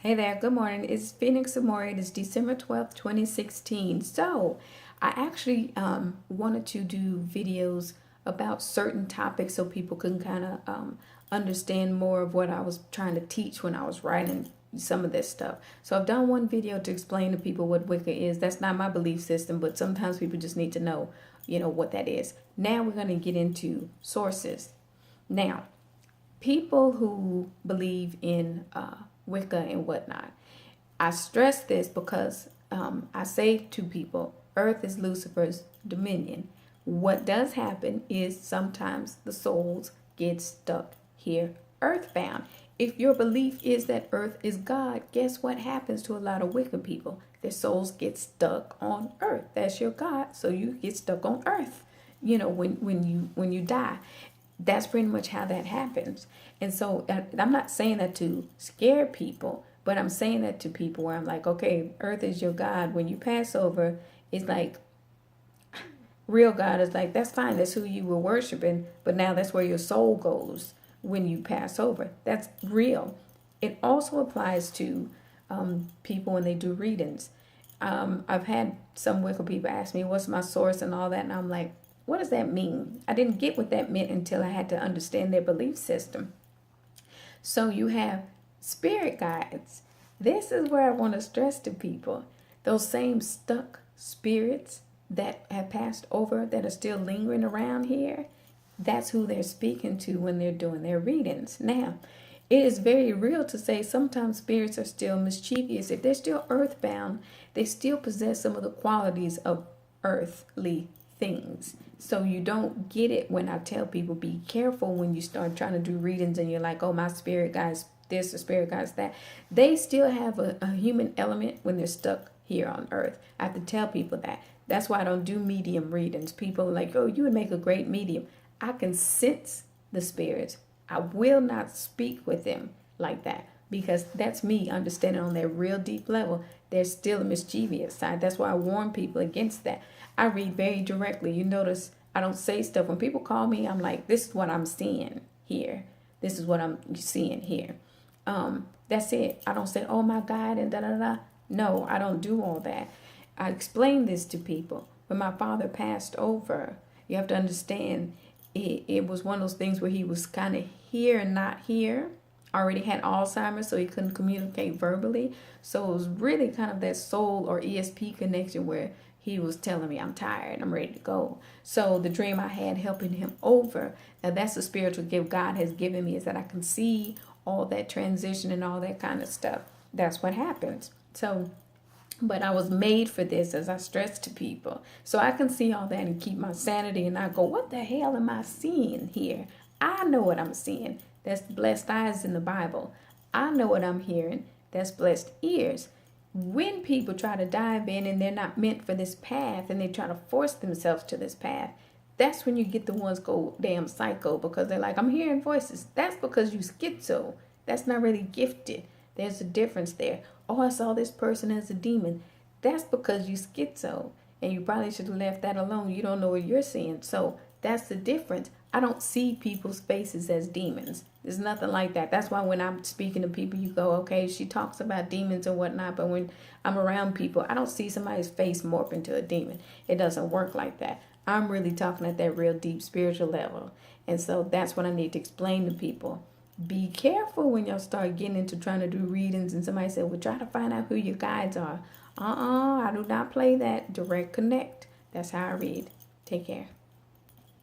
Hey there, good morning. It's Phoenix Amore. It is December 12th, 2016. So, I actually wanted to do videos about certain topics so people can kind of understand more of what I was trying to teach when I was writing some of this stuff. So, I've done one video to explain to people what Wicca is. That's not my belief system, but sometimes people just need to know, what that is. Now, we're going to get into sources. Now, people who believe in Wicca and whatnot, I stress this because I say to people, Earth is Lucifer's dominion. What does happen is sometimes the souls get stuck here, earthbound. If your belief is that Earth is God, guess what happens to a lot of Wicca people? Their souls get stuck on Earth. That's your God, so you get stuck on Earth. When you die, that's pretty much how that happens. And so I'm not saying that to scare people, but I'm saying that to people where I'm like, okay, Earth is your God. When you pass over, it's like real God is like, that's fine. That's who you were worshiping. But now that's where your soul goes when you pass over. That's real. It also applies to people when they do readings. I've had some Wicca people ask me, what's my source and all that. And I'm like, what does that mean? I didn't get what that meant until I had to understand their belief system. So you have spirit guides. This is where I want to stress to people. Those same stuck spirits that have passed over that are still lingering around here, that's who they're speaking to when they're doing their readings. Now, it is very real to say sometimes spirits are still mischievous. If they're still earthbound, they still possess some of the qualities of earthly things. So you don't get it when I tell people be careful when you start trying to do readings and you're like, oh, my spirit guide's this, the spirit guide's that. They still have a human element when they're stuck here on earth. I have to tell people that. That's why I don't do medium readings. People are like, oh, you would make a great medium. I can sense the spirits. I will not speak with them like that because that's me understanding on their real deep level. There's still a mischievous side. That's why I warn people against that. I read very directly. You notice I don't say stuff. When people call me, I'm like, this is what I'm seeing here. This is what I'm seeing here. That's it. I don't say, oh my God, and da da da. No, I don't do all that. I explain this to people. When my father passed over, you have to understand it was one of those things where he was kind of here and not here. Already had Alzheimer's, so he couldn't communicate verbally. So it was really kind of that soul or ESP connection where he was telling me, I'm tired, I'm ready to go. So the dream I had helping him over, now that's the spiritual gift God has given me, is that I can see all that transition and all that kind of stuff. That's what happens. So, but I was made for this, as I stress to people. So I can see all that and keep my sanity and I go, what the hell am I seeing here? I know what I'm seeing. That's blessed eyes in the Bible. I know what I'm hearing. That's blessed ears. When people try to dive in and they're not meant for this path and they try to force themselves to this path, that's when you get the ones go damn psycho because they're like, I'm hearing voices. That's because you schizo. That's not really gifted. There's a difference there. Oh, I saw this person as a demon. That's because you schizo. And you probably should have left that alone. You don't know what you're seeing. So that's the difference. I don't see people's faces as demons. There's nothing like that. That's why when I'm speaking to people, you go, okay, she talks about demons and whatnot. But when I'm around people, I don't see somebody's face morph into a demon. It doesn't work like that. I'm really talking at that real deep spiritual level. And so that's what I need to explain to people. Be careful when y'all start getting into trying to do readings and somebody said, well, try to find out who your guides are. I do not play that. Direct connect. That's how I read. Take care.